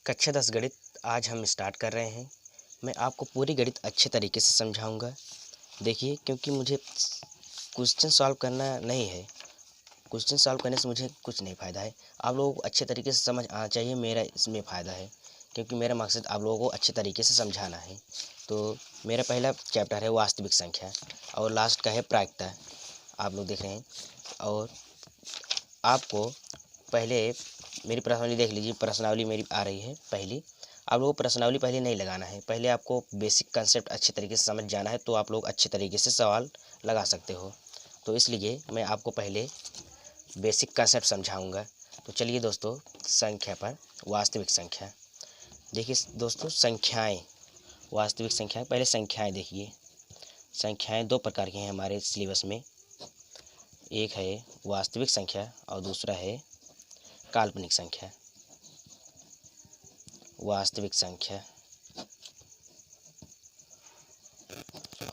कक्षा 10 गणित आज हम स्टार्ट कर रहे हैं। मैं आपको पूरी गणित अच्छे तरीके से समझाऊंगा। देखिए, क्योंकि मुझे क्वेश्चन सॉल्व करना नहीं है। क्वेश्चन सॉल्व करने से मुझे कुछ नहीं फ़ायदा है। आप लोगों को अच्छे तरीके से समझ आना चाहिए, मेरा इसमें फ़ायदा है, क्योंकि मेरा मकसद आप लोगों को अच्छे तरीके से समझाना है। तो मेरा पहला चैप्टर है वास्तविक संख्या और लास्ट का है प्रायिकता। आप लोग देख रहे हैं। और आपको पहले मेरी प्रश्नावली देख लीजिए। प्रश्नावली मेरी आ रही है पहली। आप लोगों को प्रश्नावली पहले नहीं लगाना है, पहले आपको बेसिक कंसेप्ट अच्छे तरीके से समझ जाना है, तो आप लोग अच्छे तरीके से सवाल लगा सकते हो। तो इसलिए मैं आपको पहले बेसिक कंसेप्ट समझाऊंगा। तो चलिए दोस्तों, संख्या पर वास्तविक संख्या देखिए। दोस्तों, संख्याएं, वास्तविक संख्या, पहले संख्याएं देखिए। संख्याएं दो प्रकार की हैं हमारे सिलेबस में। एक है वास्तविक संख्या और दूसरा है काल्पनिक संख्या। वास्तविक संख्या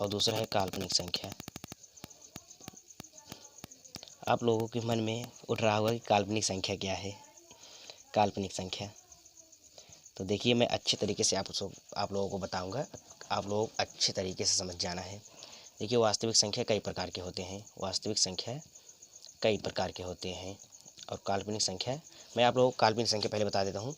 और दूसरा है काल्पनिक संख्या। आप लोगों के मन में उठ रहा होगा कि काल्पनिक संख्या क्या है। काल्पनिक संख्या तो देखिए, मैं अच्छे तरीके से आप लोगों को बताऊंगा। आप लोग अच्छे तरीके से समझ जाना है। देखिए, वास्तविक संख्या कई प्रकार के होते हैं। वास्तविक संख्या कई प्रकार के होते हैं और काल्पनिक संख्या, मैं आप लोगों को काल्पनिक संख्या पहले बता देता हूँ।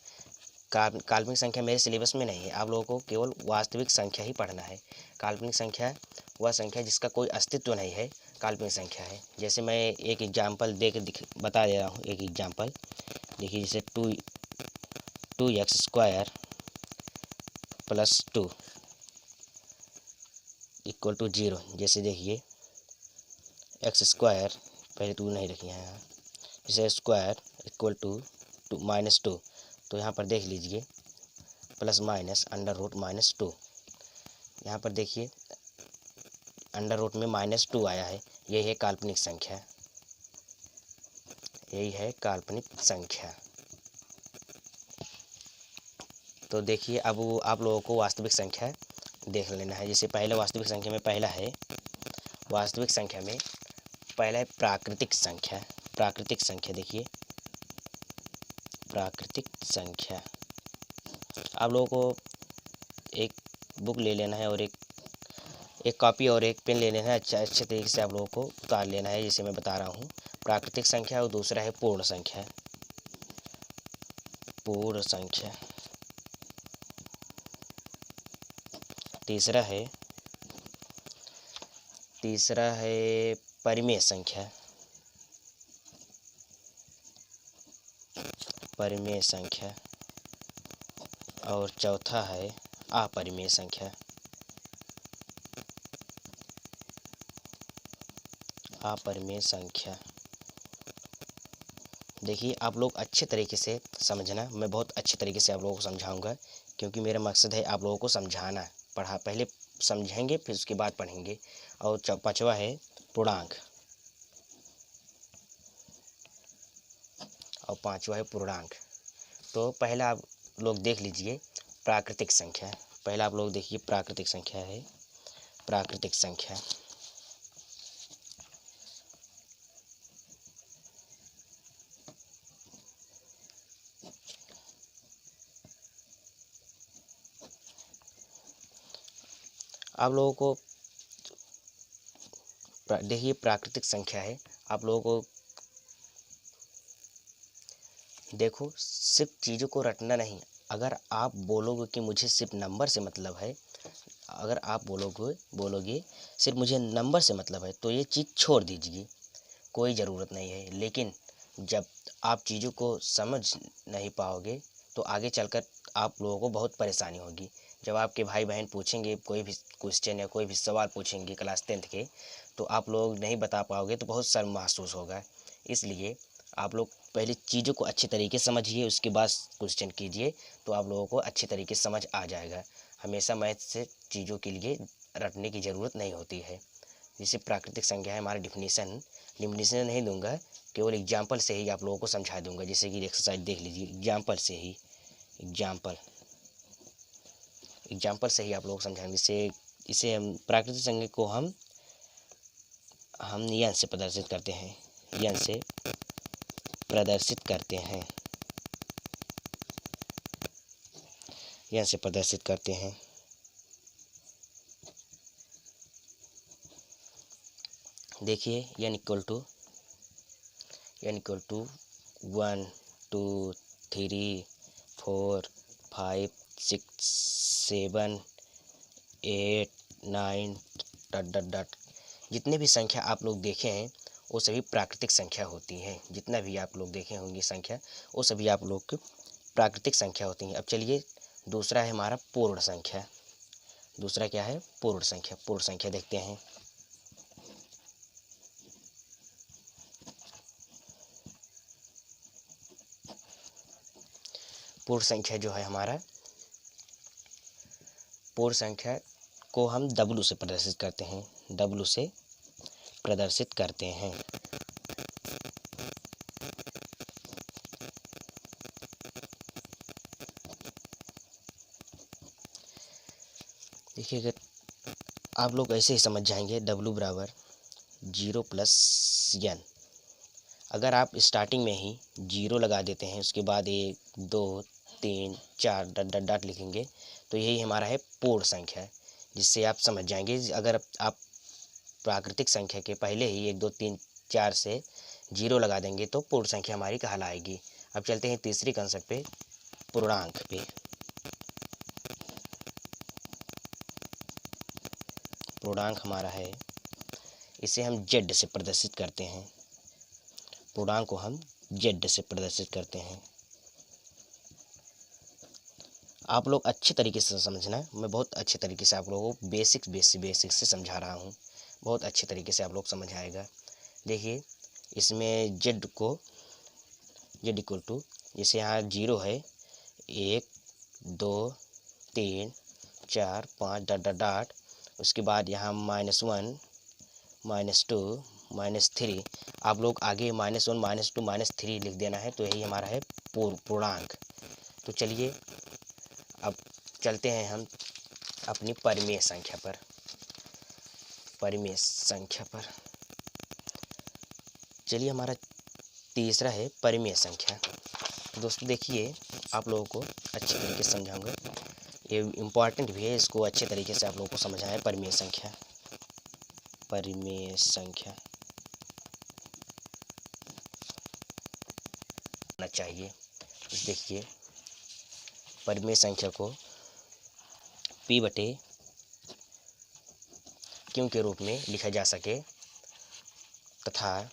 काल्पनिक संख्या मेरे सिलेबस में नहीं है। आप लोगों को केवल वास्तविक संख्या ही पढ़ना है। काल्पनिक संख्या वह संख्या जिसका कोई अस्तित्व नहीं है, काल्पनिक संख्या है। जैसे मैं एक एग्जाम्पल दे के बता दे रहा हूँ। एक एग्जाम्पल देखिए, जैसे two x square plus 2 equal to 0। जैसे देखिए, एक्स स्क्वायर, पहले 2 नहीं रखी है यहाँ, जैसे स्क्वायर इक्वल टू -2। तो यहाँ पर देख लीजिए, प्लस माइनस अंडर रूट -2। यहाँ पर देखिए, अंडर रूट में -2 आया है। यही है काल्पनिक संख्या। यही है काल्पनिक संख्या। तो देखिए, अब आप लोगों को वास्तविक संख्या देख लेना है। जैसे पहले वास्तविक संख्या में पहला है, वास्तविक संख्या में पहला है प्राकृतिक संख्या। प्राकृतिक संख्या देखिए, प्राकृतिक संख्या। आप लोगों को एक बुक ले लेना है और एक कॉपी और एक पेन ले लेना है। अच्छे तरीके से आप लोगों को उतार लेना है, जैसे मैं बता रहा हूँ। प्राकृतिक संख्या और दूसरा है पूर्ण संख्या। पूर्ण संख्या। तीसरा है परिमेय संख्या। परिमेय संख्या। और चौथा है अपरिमेय संख्या। अपरिमेय संख्या। देखिए, आप लोग अच्छे तरीके से समझना। मैं बहुत अच्छे तरीके से आप लोगों को समझाऊंगा, क्योंकि मेरा मकसद है आप लोगों को समझाना। पहले समझेंगे, फिर उसके बाद पढ़ेंगे। और पांचवा है पूर्णांक। और पांचवा है पूर्णांक। तो पहला आप लोग देख लीजिए प्राकृतिक संख्या। पहला आप लोग देखिए, प्राकृतिक संख्या है। प्राकृतिक संख्या आप लोगों को देखिए, प्राकृतिक संख्या है। आप लोगों को देखो, सिर्फ चीज़ों को रटना नहीं। अगर आप बोलोगे कि मुझे सिर्फ नंबर से मतलब है, अगर आप बोलोगे सिर्फ मुझे नंबर से मतलब है, तो ये चीज़ छोड़ दीजिए, कोई ज़रूरत नहीं है। लेकिन जब आप चीज़ों को समझ नहीं पाओगे, तो आगे चलकर आप लोगों को बहुत परेशानी होगी। जब आपके भाई बहन पूछेंगे कोई भी क्वेश्चन या कोई भी सवाल पूछेंगे क्लास 10th के, तो आप लोग नहीं बता पाओगे, तो बहुत शर्म महसूस होगा। इसलिए आप लोग पहले चीज़ों को अच्छे तरीके से समझिए, उसके बाद क्वेश्चन कीजिए, तो आप लोगों को अच्छे तरीके से समझ आ जाएगा। हमेशा मैथ से चीज़ों के लिए रटने की ज़रूरत नहीं होती है। जैसे प्राकृतिक संख्या है, हमारा डिफिनीसन नहीं दूंगा, केवल एग्जाम्पल से ही आप लोगों को समझा दूंगा। जैसे कि एक्सरसाइज देख लीजिए, एग्जाम्पल से ही आप लोग समझाएंगे। इसे हम प्राकृतिक संख्या को हम यन से प्रदर्शित करते हैं। यन से प्रदर्शित करते हैं। यहाँ से प्रदर्शित करते हैं। देखिए n इक्वल टू 1 2 3 4 5 6 7 8 9 डॉट। जितने भी संख्या आप लोग देखे हैं वो सभी प्राकृतिक संख्या होती हैं। जितना भी आप लोग देखे होंगे संख्या वो सभी आप लोग की प्राकृतिक संख्या होती हैं। अब चलिए दूसरा है हमारा पूर्ण संख्या। दूसरा क्या है? पूर्ण संख्या। पूर्ण संख्या देखते हैं। पूर्ण संख्या जो है हमारा, पूर्ण संख्या को हम W से प्रदर्शित करते हैं। W से प्रदर्शित करते हैं। देखिए, अगर आप लोग ऐसे ही समझ जाएंगे W बराबर 0 प्लस n। अगर आप स्टार्टिंग में ही 0 लगा देते हैं, उसके बाद 1 2 3 4 डॉट डॉट डॉट लिखेंगे, तो यही हमारा है पूर्ण संख्या, जिससे आप समझ जाएंगे। अगर आप प्राकृतिक संख्या के पहले ही 1 2 3 4 से 0 लगा देंगे तो पूर्ण संख्या हमारी कहलाएगी। अब चलते हैं तीसरी कंसेप्ट पे, पूर्णांक पे। पूर्णांक हमारा है, इसे हम Z से प्रदर्शित करते हैं। पूर्णांक को हम Z से प्रदर्शित करते हैं। आप लोग अच्छे तरीके से समझना, मैं बहुत अच्छे तरीके से आप लोगों को बेसिक से समझा रहा हूँ। बहुत अच्छे तरीके से आप लोग समझ आएगा। देखिए, इसमें Z इक्वल टू, जैसे यहाँ 0 है, 1 2 3 4 5 डॉट डॉट डॉट, उसके बाद यहाँ -1 -2 -3, आप लोग आगे -1 -2 -3 लिख देना है, तो यही हमारा है पूर्णांक। तो चलिए अब चलते हैं हम अपनी परिमेय संख्या पर। परिमेय संख्या पर चलिए, हमारा तीसरा है परिमेय संख्या। दोस्तों देखिए, आप लोगों को अच्छे तरीके से समझाऊंगा, ये इम्पॉर्टेंट भी है, इसको अच्छे तरीके से आप लोगों को समझना है। परिमेय संख्या, परिमेय संख्या होना चाहिए। देखिए, परिमेय संख्या को P बटे Q के रूप में लिखा जा सके, तथा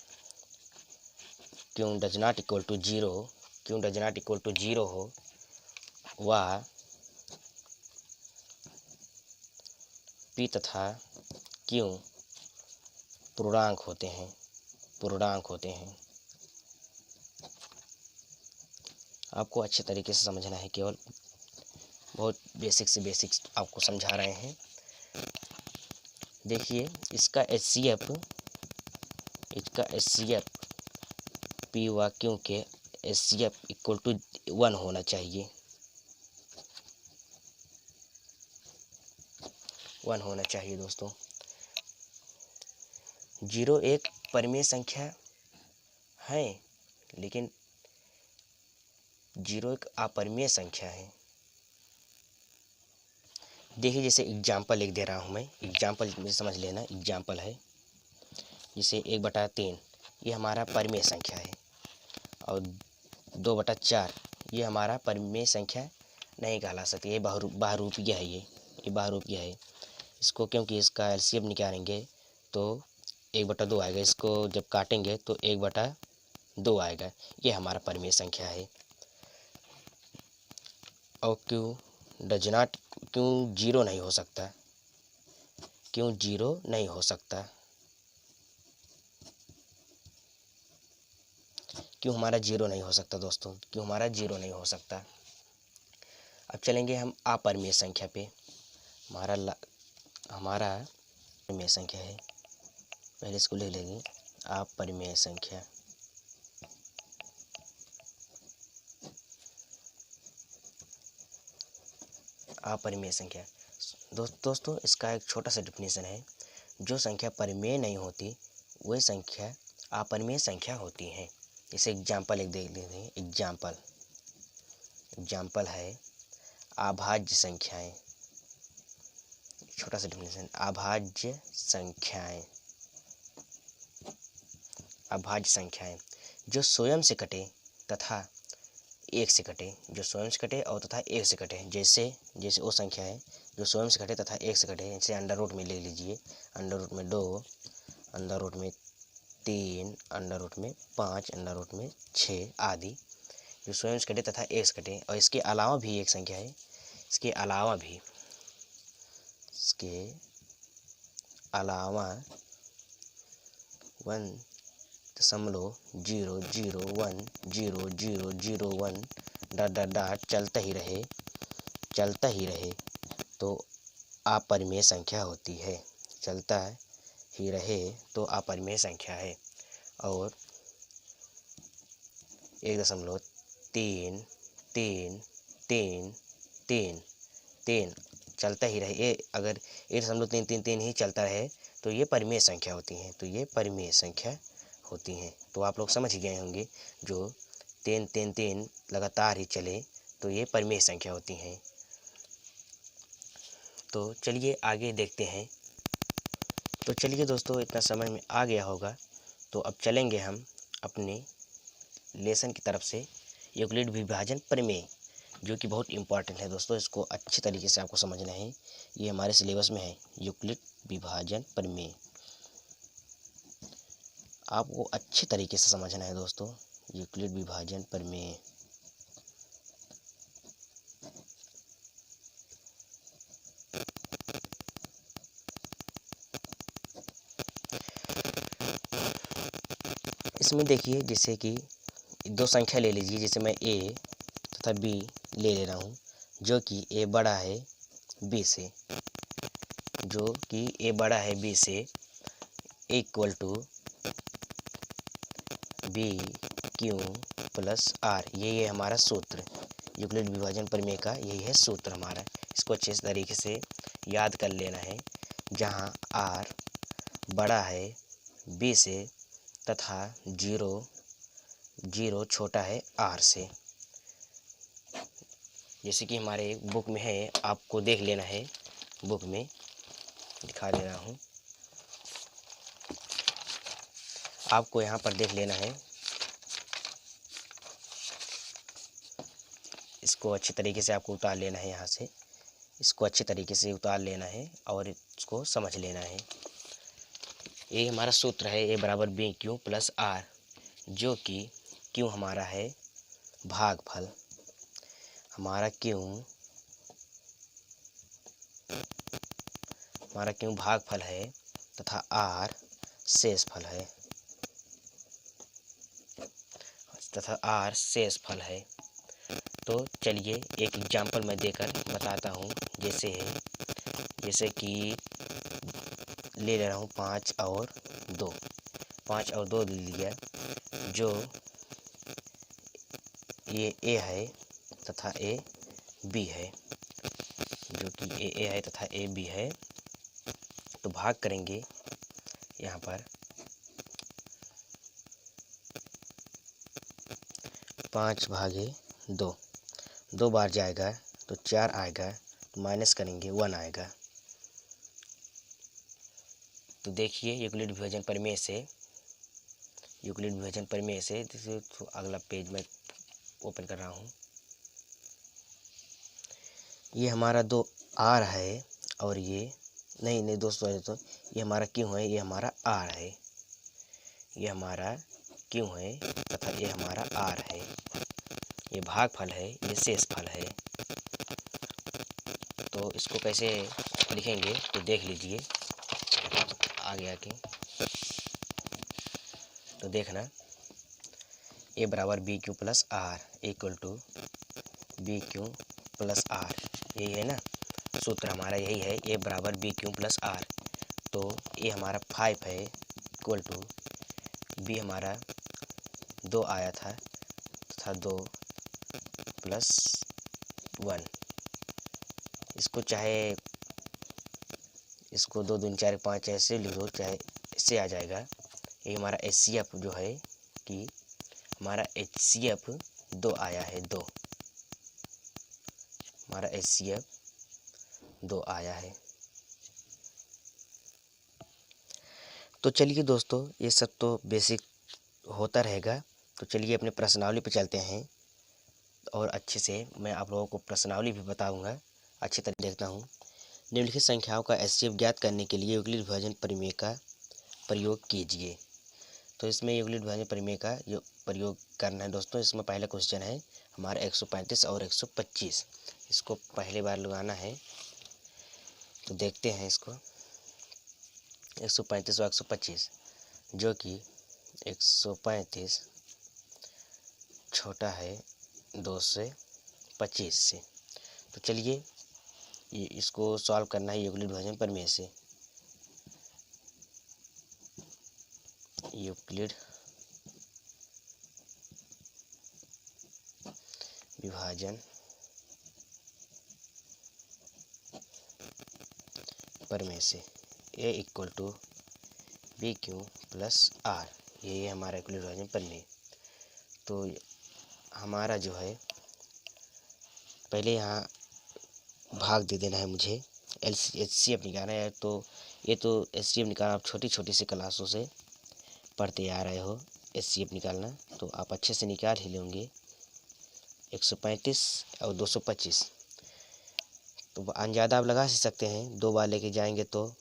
Q does not equal to 0 हो, वह P तथा Q पूर्णांक होते हैं। पूर्णांक होते हैं। आपको अच्छे तरीके से समझना है, केवल बहुत बेसिक से बेसिक आपको समझा रहे हैं। देखिए, इसका HCF P व Q के HCF इक्वल टू 1 होना चाहिए। 1 होना चाहिए दोस्तों। 0 एक परिमेय संख्या है, लेकिन 0 एक अपरिमेय संख्या है। देखिए, जैसे एग्जाम्पल लिख दे रहा हूँ मैं, एग्जाम्पल में समझ लेना। एग्जाम्पल है जैसे 1/3, ये हमारा परिमेय संख्या है, और 2/4 ये हमारा परिमेय संख्या नहीं कहला सकती, ये बहुरूपीय है। ये बहुरूपीय है। इसको क्योंकि इसका एलसीएम निकालेंगे तो 1/2 आएगा, इसको जब काटेंगे तो 1/2 आएगा। ये हमारा परिमेय संख्या है। और क्यों 0 नहीं हो सकता? क्यों 0 नहीं हो सकता? क्यों हमारा 0 नहीं हो सकता दोस्तों? क्यों हमारा 0 नहीं हो सकता? अब चलेंगे हम अपरिमेय संख्या पे। हमारा परिमेय संख्या है, पहले इसको ले लेंगे। अपरिमेय संख्या, अपरिमेय संख्या। दोस्तों इसका एक छोटा सा डिफिनेशन है, जो संख्या परिमेय नहीं होती वही संख्या अपरिमेय संख्या होती है। जैसे एग्जाम्पल एक देख लेते हैं। एग्जाम्पल है अभाज्य संख्याएं, छोटा सा डेफिनेशन, अभाज्य संख्याएं, अभाज्य संख्याएं जो स्वयं से कटे तथा एक से कटे, जो स्वयं से कटे और तथा एक से कटे, जैसे जैसे वो संख्या है जो स्वयं से कटे तथा एक से कटे, जैसे अंडर रूट में ले लीजिए, अंडर रूट में 2, अंडर रूट में 3, अंडर रूट में 5, अंडर रूट में 6 आदि, जो स्वयं से कटे तथा एक से कटे। और इसके अलावा भी एक संख्या है, इसके अलावा 1.0010001 डॉट चलता ही रहे तो अपरिमेय संख्या होती है, चलता ही रहे तो अपरिमेय संख्या है। और 1.33333 चलता ही रहे, ये अगर 1.333 ही चलता रहे तो ये परिमेय संख्या होती हैं, तो ये परिमेय संख्या होती हैं। तो आप लोग समझ गए होंगे, जो 333 लगातार ही चले तो ये परिमेय संख्या होती हैं। तो चलिए आगे देखते हैं। तो चलिए दोस्तों, इतना समझ में आ गया होगा, तो अब चलेंगे हम अपने लेसन की तरफ से, यूक्लिड विभाजन प्रमेय, जो कि बहुत इम्पॉर्टेंट है दोस्तों। इसको अच्छे तरीके से आपको समझना है, ये हमारे सिलेबस में है, यूक्लिड विभाजन प्रमेय आपको अच्छे तरीके से समझना है दोस्तों, यूक्लिड विभाजन प्रमेय। इसमें देखिए, जैसे कि दो संख्या ले लीजिए, जैसे मैं a तथा b ले रहा हूँ, जो कि a बड़ा है b से, जो कि a बड़ा है b से, equal to B Q plus r. ये हमारा सूत्र, यूक्लिड विभाजन प्रमेय का यही है सूत्र हमारा। इसको अच्छे तरीके से याद कर लेना है, जहाँ आर बड़ा है बी से तथा 0 छोटा है आर से। जैसे कि हमारे बुक में है, आपको देख लेना है, बुक में दिखा दे रहा हूँ, आपको यहाँ पर देख लेना है। इसको अच्छे तरीके से आपको उतार लेना है, यहाँ से इसको अच्छे तरीके से उतार लेना है और इसको समझ लेना है। ये हमारा सूत्र है, ए बराबर बी क्यू प्लस आर, जो कि क्यू हमारा है भागफल, हमारा क्यू भागफल है तथा आर शेषफल है, तो चलिए एक एग्जांपल मैं देकर बताता हूँ। जैसे कि ले रहा हूँ 5 और 2 ले लिया, जो ये a है तथा a b है, जो कि a है तथा a b है। तो भाग करेंगे यहाँ पर 5 भागे 2 बार जाएगा तो 4 आएगा, तो माइनस करेंगे 1 आएगा। तो देखिए यूक्लिड विभाजन प्रमेय से तो अगला पेज में ओपन कर रहा हूँ। ये हमारा 2 आर है और ये नहीं दोस्तों, तो ये हमारा क्यों है, ये हमारा आर है, ये हमारा क्यों है तथा ये हमारा आर है। ये भागफल है, ये शेषफल है। तो इसको कैसे लिखेंगे तो देख लीजिए आगे। तो देखना, ए बराबर b Q plus r equal to B Q plus r, यही है ना सूत्र हमारा, यही है ए बराबर बी क्यू प्लस आर। तो ए हमारा 5 है इक्वल टू बी हमारा 2 आया था तथा 2 प्लस 1। इसको चाहे इसको 2 दूनी 4 5 ऐसे लिख दो, चाहे इससे आ जाएगा। ये हमारा HCF जो है कि हमारा HCF 2 आया है, 2 हमारा HCF 2 आया है। तो चलिए दोस्तों, ये सब तो बेसिक होता रहेगा। तो चलिए अपने प्रश्नावली पे चलते हैं और अच्छे से मैं आप लोगों को प्रश्नावली भी बताऊंगा। अच्छी तरह देखता हूँ। निम्नलिखित संख्याओं का HCF ज्ञात करने के लिए यूक्लिड विभाजन प्रमेय का प्रयोग कीजिए। तो इसमें यूक्लिड विभाजन प्रमेय का जो प्रयोग करना है दोस्तों, इसमें पहला क्वेश्चन है हमारा 135 और 125। इसको पहली बार लगाना है, तो देखते हैं इसको। 135 और 125, जो कि 135 छोटा है 225 से। तो चलिए ये इसको सॉल्व करना है यूक्लिड विभाजन प्रमेय से। यूक्लिड विभाजन प्रमेय से A = BQ + R, ये हमारा यूक्लिड विभाजन प्रमेय। तो हमारा जो है पहले यहाँ भाग दे देना है मुझे। HCF निकालना है। तो ये तो HCF निकालना आप छोटी छोटी सी क्लासों से पढ़ते आ रहे हो। HCF निकालना तो आप अच्छे से निकाल ही लेंगे। 135 और 225, तो अंदाज़ा आप लगा सकते हैं। 2 बार लेके जाएंगे तो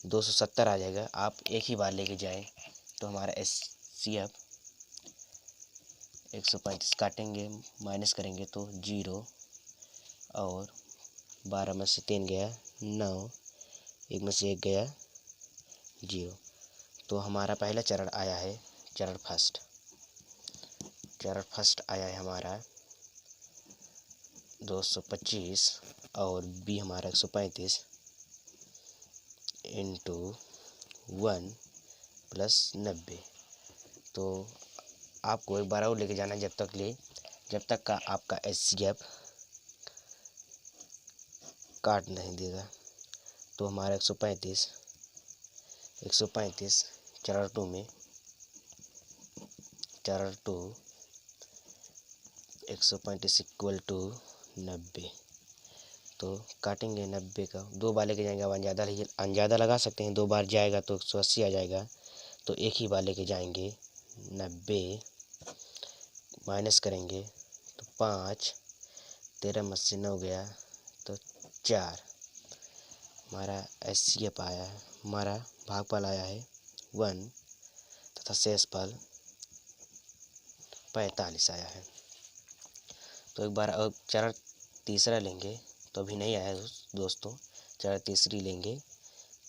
270 आ जाएगा। आप एक ही बार लेके जाएं तो हमारा HCF 135 काटेंगे, माइनस करेंगे तो 0, और 12 में से 3 गया 9, 1 में से 1 गया 0। तो हमारा पहला चरण आया है, चरण फर्स्ट आया है हमारा 225 और B हमारा 135 × 1 + 90। तो आपको एक बार और लेके जाना है जब तक का आपका HCF काट नहीं देगा। तो हमारा 135 चरण 2 में, चरण 2 135 = 90। तो काटेंगे 90 का, 2 बार लेके जाएंगे। अब अंदाज़ा लगा सकते हैं। 2 बार जाएगा तो 180 आ जाएगा। तो एक ही बार लेके जाएंगे 90, माइनस करेंगे तो 5, 13 में से 9 गया तो 4। हमारा HCF आया है, हमारा भागफल आया है 1 तथा शेषफल 45 आया है। तो एक बार अब चरण तीसरा लेंगे तो अभी नहीं आया दोस्तों। चरण तीसरी लेंगे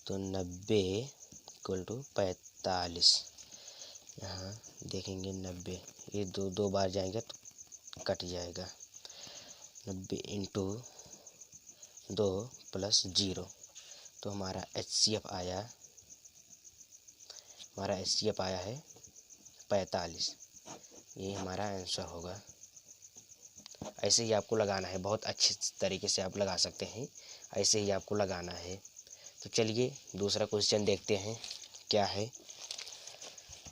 तो 90 = 45। यहाँ देखेंगे 90, ये दो बार जाएंगे तो कट जाएगा। 90 × 2 + 0। तो हमारा HCF आया है 45। ये हमारा आंसर होगा। ऐसे ही आपको लगाना है, बहुत अच्छे तरीके से आप लगा सकते हैं। ऐसे ही आपको लगाना है। तो चलिए दूसरा क्वेश्चन देखते हैं क्या है।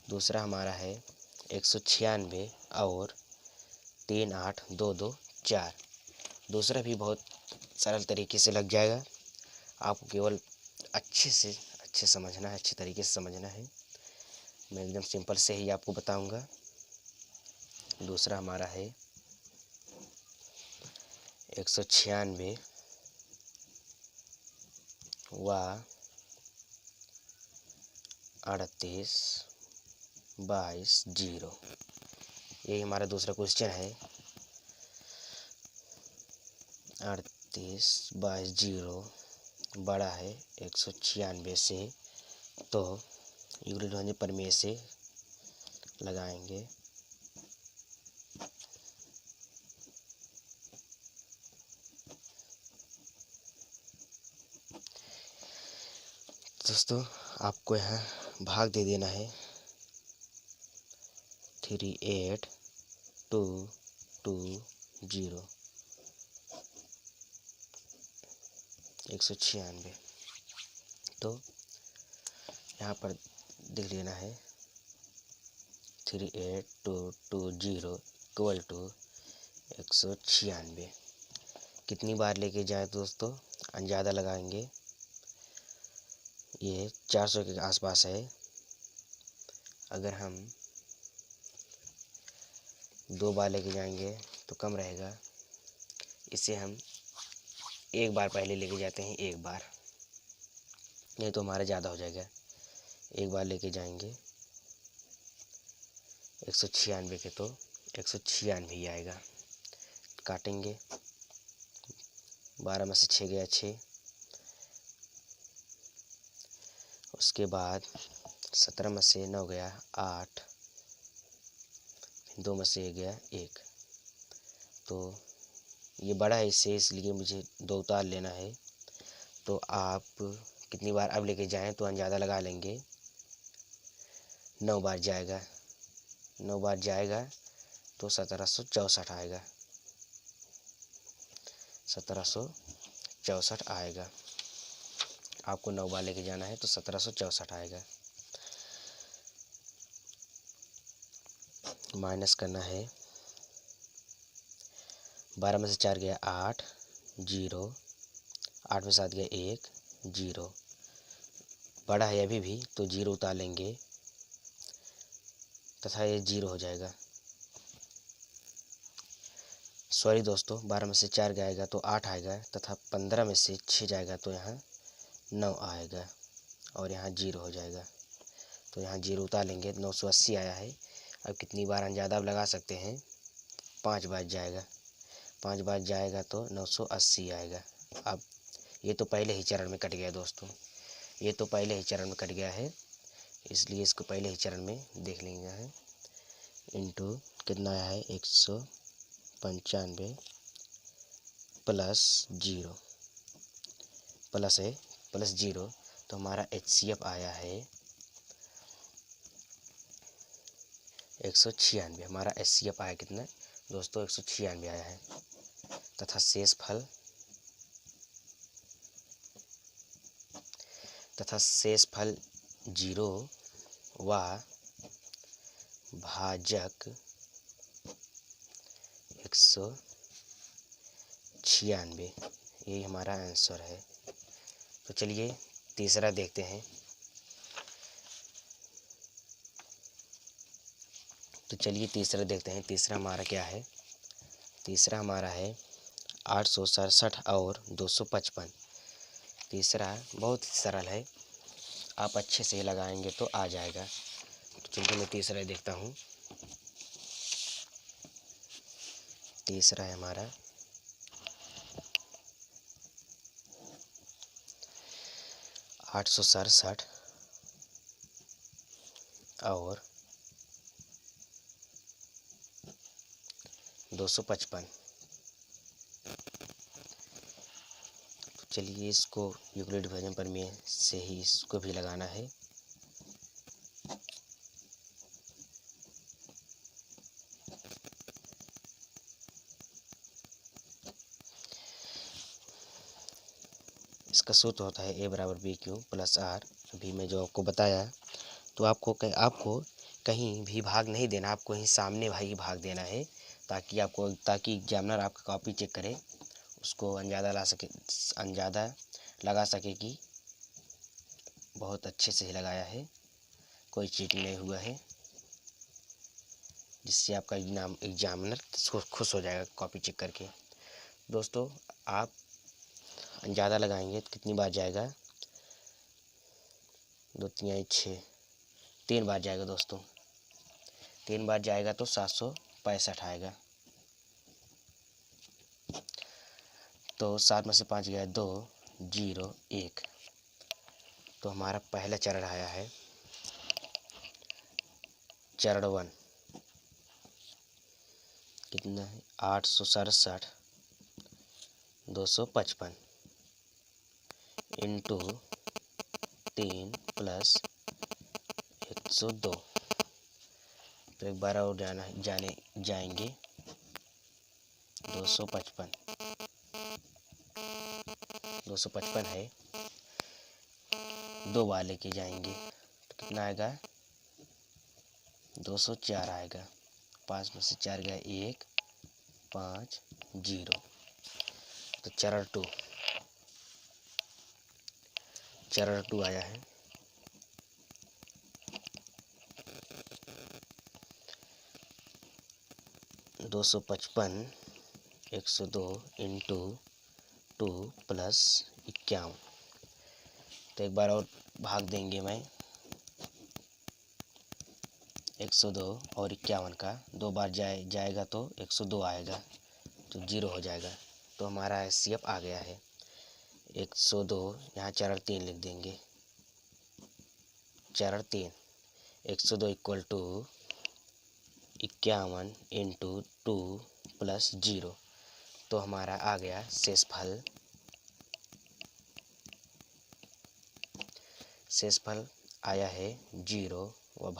दूसरा हमारा है 196 और 3, 8, 2, 2, 4। दूसरा भी बहुत सरल तरीके से लग जाएगा। आपको केवल अच्छे समझना है, अच्छे तरीके से समझना है। मैं एकदम सिंपल से ही आपको बताऊंगा। दूसरा हमारा है 196 व 38, 22, 0। यही हमारा दूसरा क्वेश्चन है। 38, 22, 0 बड़ा है 196 से। तो यूक्लिड विभाजन प्रमेय से लगाएंगे। दोस्तों आपको यहाँ भाग दे देना है। 38220 196। तो यहाँ पर देख लेना है 38220 = 196। कितनी बार लेके जाएं दोस्तों, अंदाज़ा लगाएंगे। ये 400 के आसपास है। अगर हम 2 बार लेके जाएंगे तो कम रहेगा। इसे हम एक बार पहले लेके जाते हैं, एक बार, नहीं तो हमारा ज़्यादा हो जाएगा। एक बार लेके जाएंगे 196 के, तो 196 ही आएगा। काटेंगे, 12 में से 6 गया 6, उसके बाद 17 में से 9 गया 8, 2 में से 1 गया 1। तो ये बड़ा है इससे, इसलिए मुझे 2 उतार लेना है। तो आप कितनी बार अब लेके जाएं तो अंदाज़ा लगा लेंगे। 9 बार जाएगा, 9 बार जाएगा तो 1764 आएगा, 1764 आएगा। आपको 9 बार लेके जाना है तो 1764 आएगा। माइनस करना है, 12 में से 4 गया 8, 0, 8 में 7 गया 1, 0, बड़ा है अभी भी तो 0 उतार लेंगे तथा ये 0 हो जाएगा। सॉरी दोस्तों, 12 में से 4 जाएगा तो 8 आएगा तथा 15 में से 6 जाएगा तो यहाँ 9 आएगा और यहाँ 0 हो जाएगा। तो यहाँ 0 उतार लेंगे, 980 आया है। अब कितनी बार अंदाज़ा आप लगा सकते हैं, 5 बार जाएगा, 5 बार जाएगा तो 980 आएगा। अब ये तो पहले ही चरण में कट गया दोस्तों, ये तो पहले ही चरण में कट गया है, इसलिए इसको पहले ही चरण में देख लेंगे है। इंटू कितना आया है, 195 प्लस 0, प्लस है प्लस 0, तो हमारा HCF आया है 196। हमारा HCF आया कितना दोस्तों, 196 आया है। तथा शेष फल 0 व भाजक 196, यही हमारा आंसर है। तो चलिए तीसरा देखते हैं। तीसरा हमारा क्या है, तीसरा हमारा है 867 और 255। तीसरा बहुत सरल है, आप अच्छे से लगाएंगे तो आ जाएगा। तो चलिए मैं तीसरा देखता हूँ। तीसरा है हमारा 867 और 255। तो चलिए इसको यूक्लिड विभाजन प्रमेय से ही इसको भी लगाना है। इसका सूत्र होता है A बराबर BQ प्लस R। अभी मैं जो आपको बताया, तो आपको कहीं भी भाग नहीं देना, आपको कहीं सामने भाई भाग देना है, ताकि एग्जामिनर आपका कॉपी चेक करे, उसको अंदाज़ा लगा सके कि बहुत अच्छे से लगाया है, कोई चीटिंग नहीं हुआ है, जिससे आपका एग्जामिनर खुश हो जाएगा कॉपी चेक करके। दोस्तों आप अंदाज़ा लगाएंगे तो कितनी बार जाएगा, 2 3 6, 3 बार जाएगा दोस्तों। 3 बार जाएगा तो 765 आएगा। तो 7 में से 5 गया 2, 0, 1। तो हमारा पहला चरण आया है चरण 1। कितना है, 867 255 इंटू 3 प्लस 102। तो एक बार और जाएंगे 255 है, 2 बार लेके जाएंगे तो कितना आएगा, 204 आएगा। 5 में से 4 गया 1, 5, 0। तो चरण टू आया है। दो सौ पचपन 102 इंटू 2 प्लस 51। तो एक बार और भाग देंगे मैं 102 और 51 का, 2 बार जाएगा तो 102 आएगा, तो 0 हो जाएगा। तो हमारा HCF आ गया है 102। यहाँ चरण 3 लिख देंगे। चरण 3 102 इक्वल टू 51 इंटू 2 प्लस 0। तो हमारा आ गया शेषफल। शेषफल आया है 0 व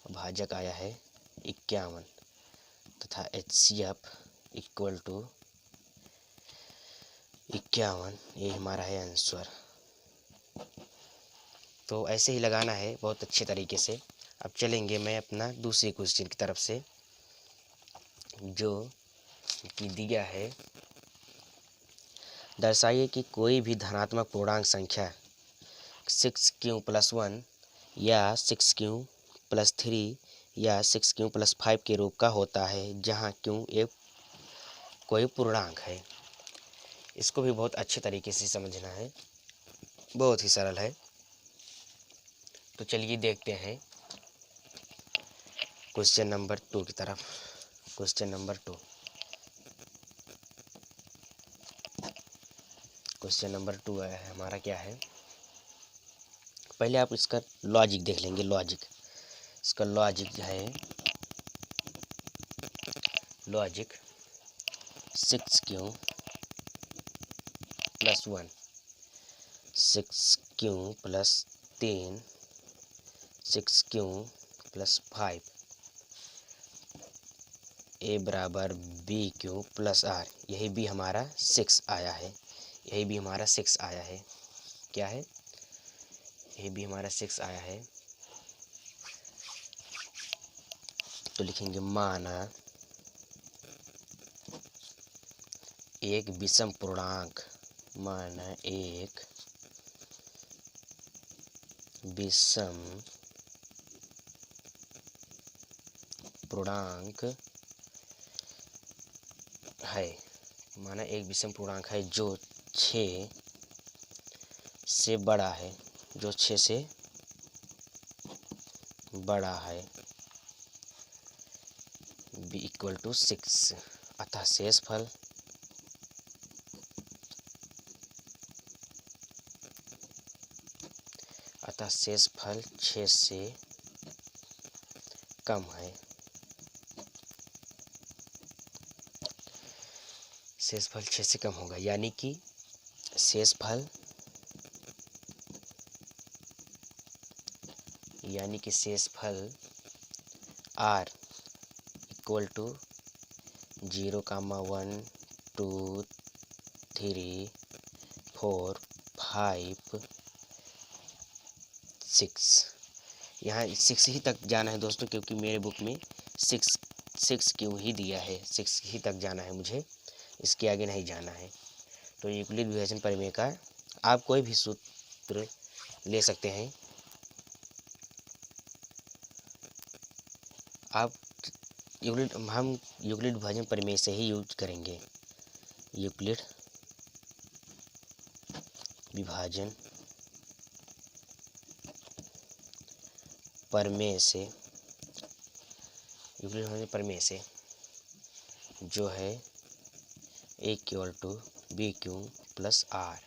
भाजक आया है 51 तथा HCF इक्वल टू 51। ये हमारा है आंसर। तो ऐसे ही लगाना है बहुत अच्छे तरीके से। अब चलेंगे मैं अपना दूसरी क्वेश्चन की तरफ से, जो कि दिया है। दर्शाइए कि कोई भी धनात्मक पूर्णांक संख्या 6q+1 या 6q+3 या 6q+5 के रूप का होता है, जहाँ q एक कोई पूर्णांक है। इसको भी बहुत अच्छे तरीके से समझना है, बहुत ही सरल है। तो चलिए देखते हैं क्वेश्चन नंबर 2 की तरफ। क्वेश्चन नंबर 2 आया है हमारा। क्या है, पहले आप इसका लॉजिक देख लेंगे। इसका लॉजिक है 6q+1 6q+3 6q+5 a बराबर bq+r। यही भी हमारा 6 आया है। क्या है, ये भी हमारा 6 आया है। तो लिखेंगे माना एक विषम पूर्णांक है जो 6 से बड़ा है, b इक्वल टू 6। अतः शेषफल अतः शेषफल 6 से कम है। शेषफल 6 से कम होगा, यानी कि शेषफल r इक्वल टू 0, 1, 2, 3, 4, 5, 6। यहाँ 6 ही तक जाना है दोस्तों, क्योंकि मेरे बुक में 6 क्यों ही दिया है। 6 ही तक जाना है मुझे, इसके आगे नहीं जाना है। तो यूक्लिड विभाजन प्रमेय का आप कोई भी सूत्र ले सकते हैं। हम यूक्लिड विभाजन प्रमेय से ही यूज करेंगे। यूक्लिड विभाजन प्रमेय से जो है a इक्वल टू bq+r।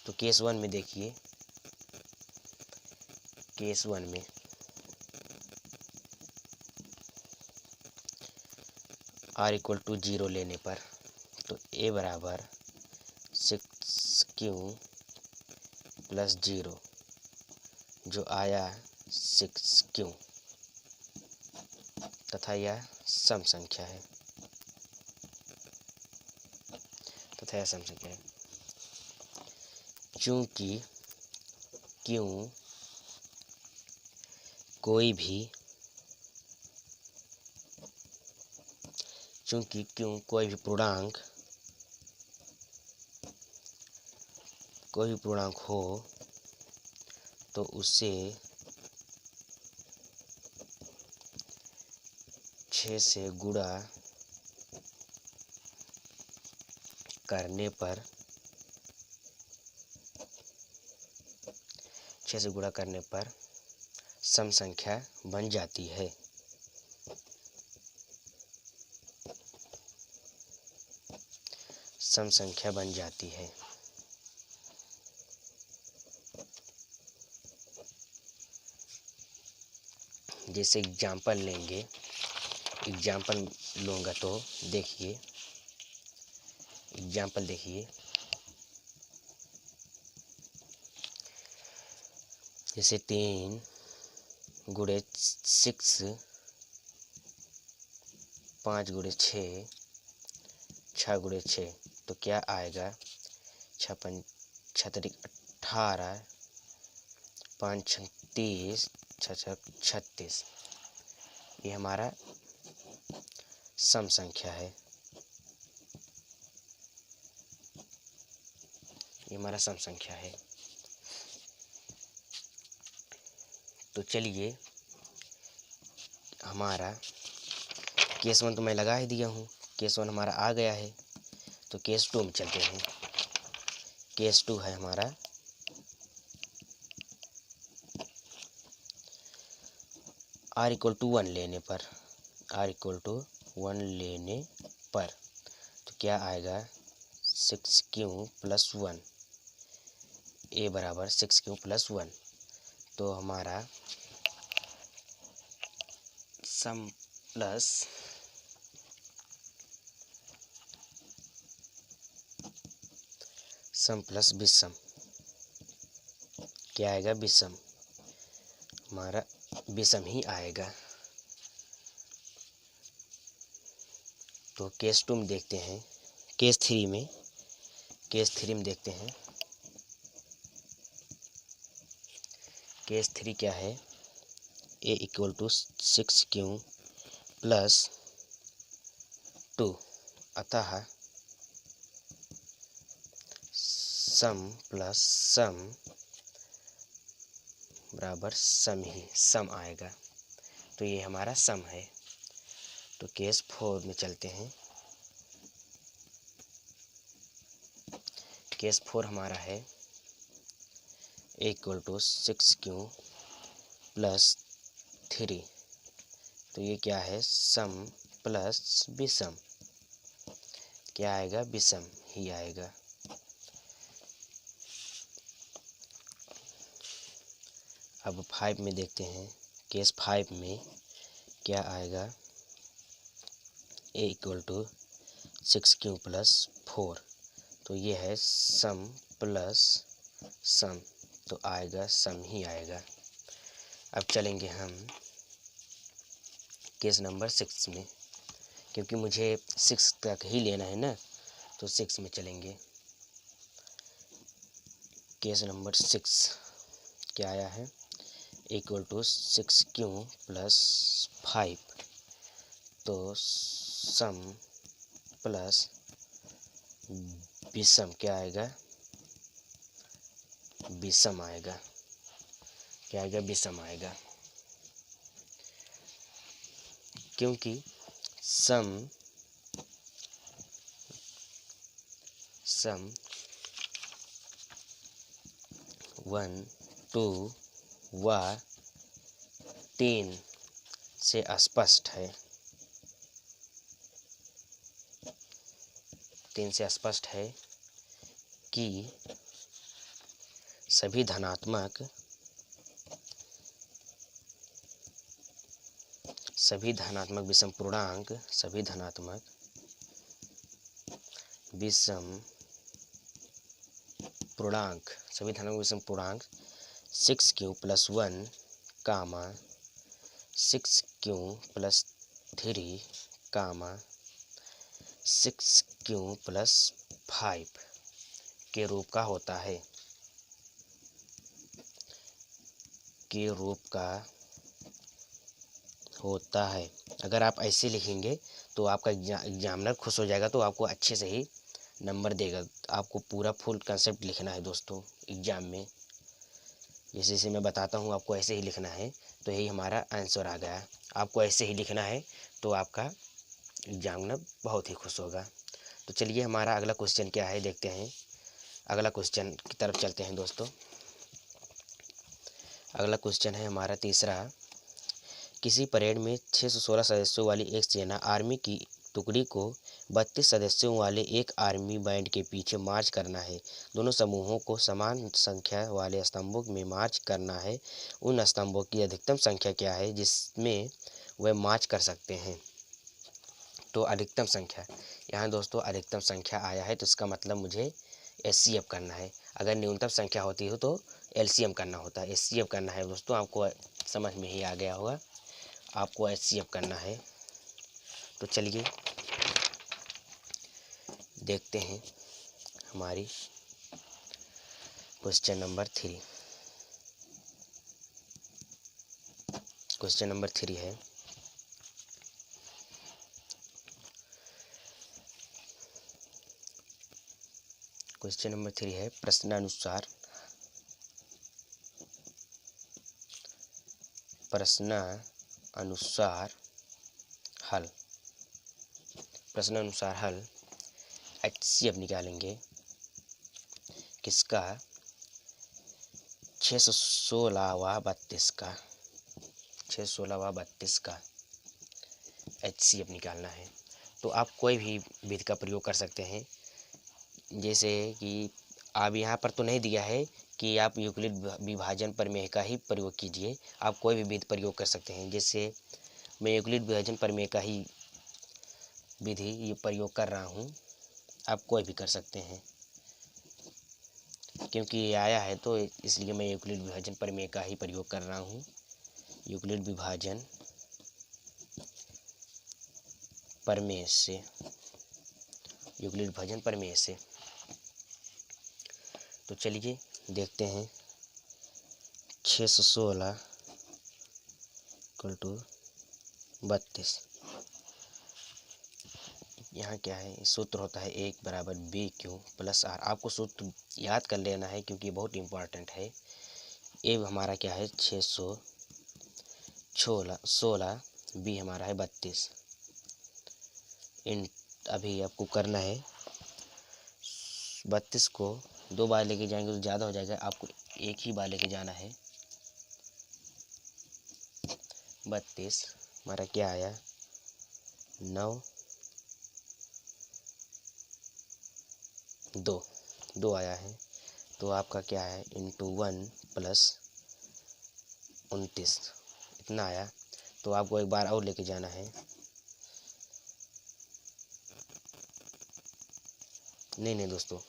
तो केस 1 में देखिए, केस 1 में r इक्वल टू 0 लेने पर तो a बराबर 6q+0 जो आया 6q तथा यह सम संख्या है। चूंकि q चूँकि क्यों कोई भी पूर्णांक हो तो उसे 6 से गुणा करने पर सम संख्या बन जाती है। सम संख्या बन जाती है। जैसे एग्जाम्पल लूँगा तो देखिए, एग्जाम्पल देखिए। जैसे 3 गुणे 6, 5 गुणे 6, 6 गुणे 6, तो क्या आएगा? 6 पंच 18, 5 छक 30, 6 छक 36। ये हमारा सम संख्या है। ये हमारा सम संख्या है। तो चलिए, हमारा केस 1 तो मैं लगा ही दिया हूँ। केस 1 हमारा आ गया है। तो केस 2 में चलते हैं। केस 2 है हमारा r = 1 लेने पर। r = 1 लेने पर तो क्या आएगा? 6q + 1। a बराबर 6q + 1। तो हमारा सम प्लस विषम क्या आएगा? विषम। हमारा विषम ही आएगा। तो केस 2 में देखते हैं। केस 3 में देखते हैं। केस 3 क्या है? a = 6q + 2। अतः सम प्लस सम बराबर सम आएगा। तो ये हमारा सम है। तो केस 4 में चलते हैं। केस 4 हमारा है a = 6q + 3। तो ये क्या है? सम प्लस विषम। क्या आएगा? विषम ही आएगा। अब 5 में देखते हैं। केस 5 में क्या आएगा? a = 6q + 4। तो ये है सम प्लस सम। तो आएगा सम ही आएगा। अब चलेंगे हम केस नंबर 6 में, क्योंकि मुझे 6 तक ही लेना है ना। तो 6 में चलेंगे। केस नंबर 6 क्या आया है? a = 6q + 5। तो सम प्लस विषम क्या आएगा? विषम आएगा। क्या आएगा? विषम आएगा। क्योंकि सम 1, 2 व 3 से स्पष्ट है। 3 से स्पष्ट है कि सभी धनात्मक विषम पूर्णांक 6q + 1, 6q + 3, 6q + 5 के रूप का होता है। अगर आप ऐसे लिखेंगे तो आपका एग्जामिनर खुश हो जाएगा, तो आपको अच्छे से ही नंबर देगा। आपको पूरा फुल कंसेप्ट लिखना है दोस्तों एग्ज़ाम में। जैसे जैसे मैं बताता हूँ आपको ऐसे ही लिखना है। तो यही हमारा आंसर आ गया। आपको ऐसे ही लिखना है तो आपका एग्जामिनर बहुत ही खुश होगा। तो चलिए हमारा अगला क्वेश्चन क्या है देखते हैं। अगला क्वेश्चन की तरफ चलते हैं दोस्तों। अगला क्वेश्चन है हमारा तीसरा। किसी परेड में 616 सदस्यों वाली एक सेना आर्मी की टुकड़ी को 32 सदस्यों वाले एक आर्मी बैंड के पीछे मार्च करना है। दोनों समूहों को समान संख्या वाले स्तंभों में मार्च करना है। उन स्तंभों की अधिकतम संख्या क्या है जिसमें वे मार्च कर सकते हैं। तो अधिकतम संख्या, यहाँ दोस्तों अधिकतम संख्या आया है तो इसका मतलब मुझे एचसीएफ करना है। अगर न्यूनतम संख्या होती हो तो एलसीएम करना होता है। एचसीएफ करना है दोस्तों, आपको समझ में ही आ गया होगा। आपको एचसीएफ करना है। तो चलिए देखते हैं हमारी क्वेश्चन नंबर 3। क्वेश्चन नंबर 3 है, क्वेश्चन नंबर 3 है प्रश्नानुसार हल। प्रश्नानुसार हल एचसीएफ निकालेंगे किसका, 616 व 32 का, 616 व 32 का एचसीएफ निकालना है। तो आप कोई भी विधि का प्रयोग कर सकते हैं। जैसे कि आप यहाँ पर तो नहीं दिया है कि आप यूक्लिड विभाजन प्रमेय का ही प्रयोग कीजिए। आप कोई भी विधि प्रयोग कर सकते हैं। जैसे मैं यूक्लिड विभाजन प्रमेय का ही विधि ये प्रयोग कर रहा हूँ, आप कोई भी कर सकते हैं। क्योंकि ये आया है तो इसलिए मैं यूक्लिड विभाजन प्रमेय का ही प्रयोग कर रहा हूँ। यूक्लिड विभाजन प्रमेय से, यूक्लिड विभाजन प्रमेय से। तो चलिए देखते हैं 616 = 32। यहाँ क्या है, सूत्र होता है 1 = BQ + R। आपको सूत्र याद कर लेना है क्योंकि बहुत इम्पोर्टेंट है। ए हमारा क्या है 616, बी हमारा है 32। इन अभी आपको करना है 32 को 2 बार लेके जाएंगे तो ज़्यादा हो जाएगा, आपको एक ही बार लेके जाना है। 32 हमारा क्या आया 9 2 आया है। तो आपका क्या है × 1 + 29 इतना आया। तो आपको एक बार और लेके जाना है। नहीं दोस्तों,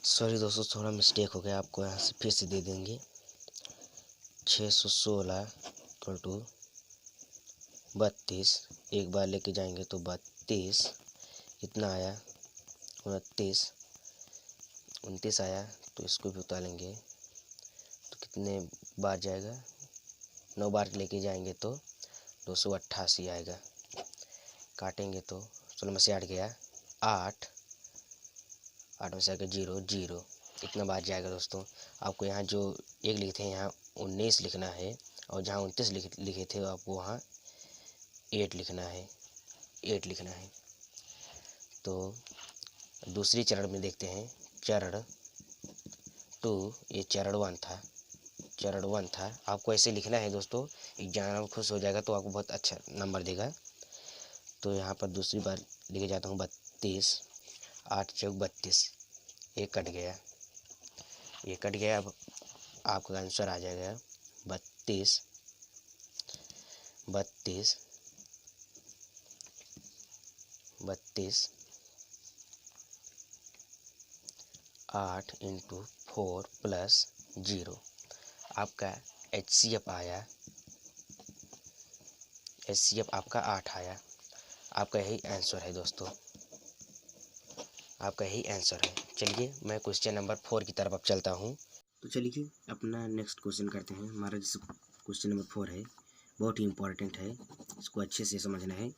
सॉरी दोस्तों, थोड़ा मिस्टेक हो गया। आपको यहाँ से फिर से दे देंगे 616 = 32। एक बार लेके जाएंगे तो 32 कितना आया 29 आया। तो इसको भी उतारेंगे तो कितने बार जाएगा, 9 बार लेके जाएंगे तो 288 आएगा। काटेंगे तो 16 में से 8 गया 8 में से आएगा 0 0, इतना बार जाएगा दोस्तों। आपको यहाँ जो एक लिखे थे यहाँ 19 लिखना है, और जहाँ 29 लिखे थे आपको वहाँ 8 लिखना है, 8 लिखना है। तो दूसरी चरण में देखते हैं, चरण 2, ये चरण 1 था, चरण 1 था। आपको ऐसे लिखना है दोस्तों, एग्जाम में खुश हो जाएगा तो आपको बहुत अच्छा नंबर देगा। तो यहाँ पर दूसरी बार लेके जाता हूँ 32, 8 × 32, ये कट गया, ये कट गया। अब आपका आंसर आ जाएगा 32 32 32 8 × 4 + 0। आपका एचसीएफ आया, एचसीएफ आपका 8 आया। आपका यही आंसर है दोस्तों, आपका यही आंसर है। चलिए मैं क्वेश्चन नंबर 4 की तरफ अब चलता हूँ। तो चलिए अपना नेक्स्ट क्वेश्चन करते हैं। हमारा जैसे क्वेश्चन नंबर 4 है, बहुत ही इम्पोर्टेंट है, इसको अच्छे से समझना है।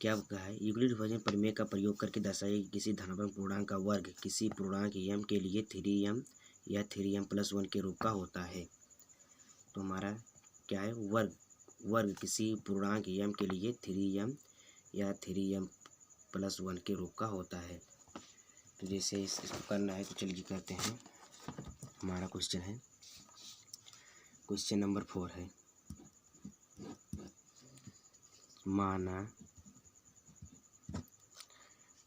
क्या कहा है, यूक्लिड विभाजन प्रमेय का प्रयोग करके दर्शाइए कि किसी धनात्मक पूर्णांक का वर्ग किसी पूर्णांक m के लिए 3m या 3m+1 के रूप का होता है। तो हमारा क्या है, वर्ग किसी पूर्णांक m के लिए 3m या 3m+1 के रूप का होता है। तो जैसे इसको करना है तो चलिए करते हैं। हमारा क्वेश्चन है, क्वेश्चन नंबर 4 है, माना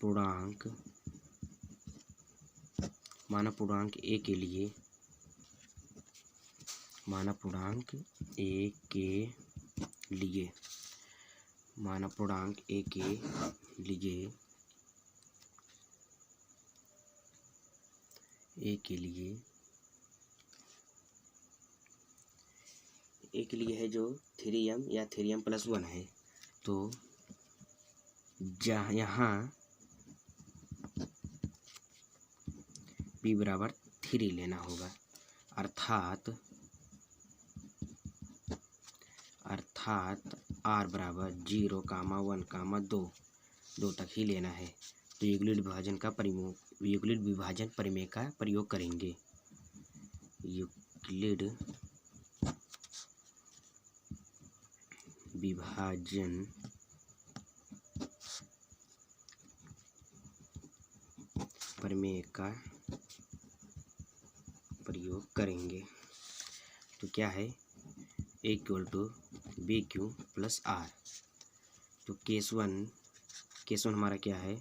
पूर्णांक a के लिए, माना पूर्णांक a के लिए है जो 3m या 3m+1 है। तो यहाँ b बराबर 3 लेना होगा, अर्थात r बराबर 0, 1, 2 तक ही लेना है। तो यूक्लिड विभाजन प्रमेय का प्रयोग करेंगे। यूक्लिड विभाजन प्रमेय का प्रयोग करेंगे। तो क्या है, a = bq + r। तो केस वन हमारा क्या है,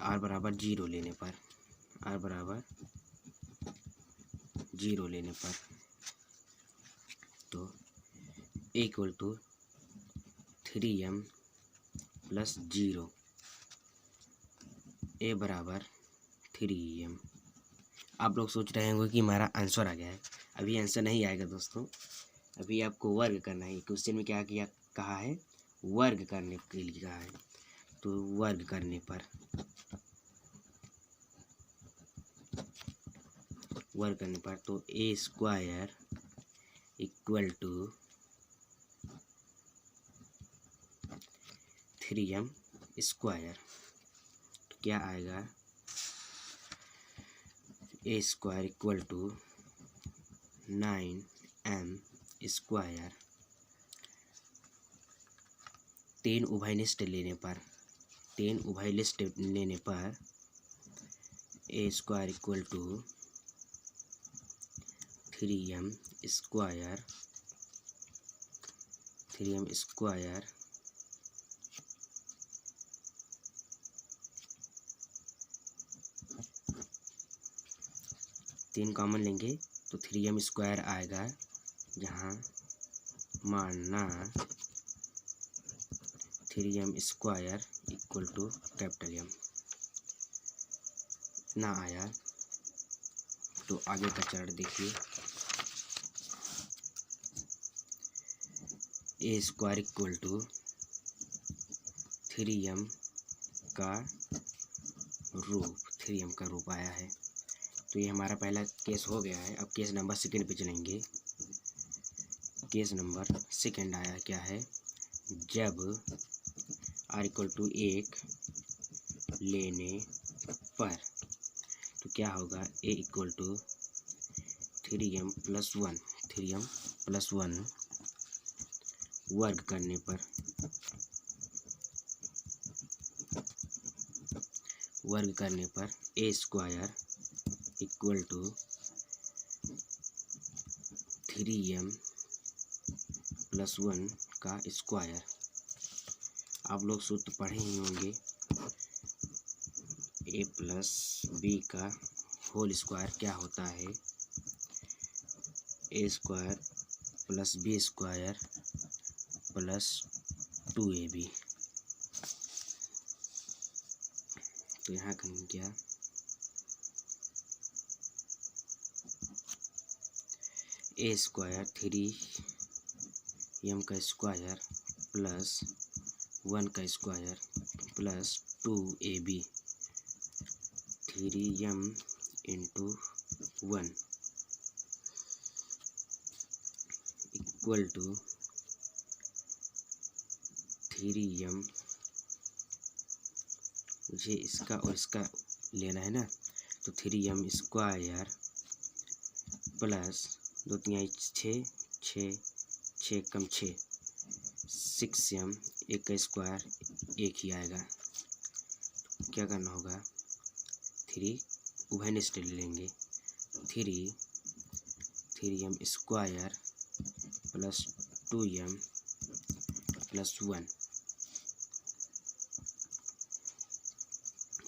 r बराबर 0 लेने पर, तो a = 3m+0, a बराबर 3m। आप लोग सोच रहे होंगे कि हमारा आंसर आ गया है। अभी आंसर नहीं आएगा दोस्तों, अभी आपको वर्ग करना है। क्वेश्चन में क्या कहा है, वर्ग करने के लिए कहा है। तो वर्ग करने पर तो a² = 3m²। तो क्या आएगा, a² = 9m²। 10 उभयनिष्ठ लेने पर a² = 3m²। 3 कॉमन लेंगे तो 3m² आएगा, जहाँ माना 3m² = M ना आया तो आगे का चरण देखिए। a² = 3m का रूप आया है। तो ये हमारा पहला केस हो गया है। अब केस नंबर 2 पे चलेंगे। केस नंबर 2 आया क्या है, जब r = 1 लेने पर। तो क्या होगा, a = 3m+1 वर्ग करने पर a² = 3m+1 का स्क्वायर। आप लोग सूत्र पढ़े ही होंगे, a + b का होल स्क्वायर क्या होता है, a² + b² + 2ab। तो यहाँ करेंगे क्या, a² 3m² + 1 का square plus 2ab 3m into 1 equal to 3m। मुझे इसका और इसका लेना है ना, तो 3m स्क्वायर प्लस 2 3 6 6 6 कम 6 6m एक का स्क्वायर एक ही आएगा। क्या करना होगा, 3 उभय निष्ठ ले लेंगे। 3m square plus 2m plus 1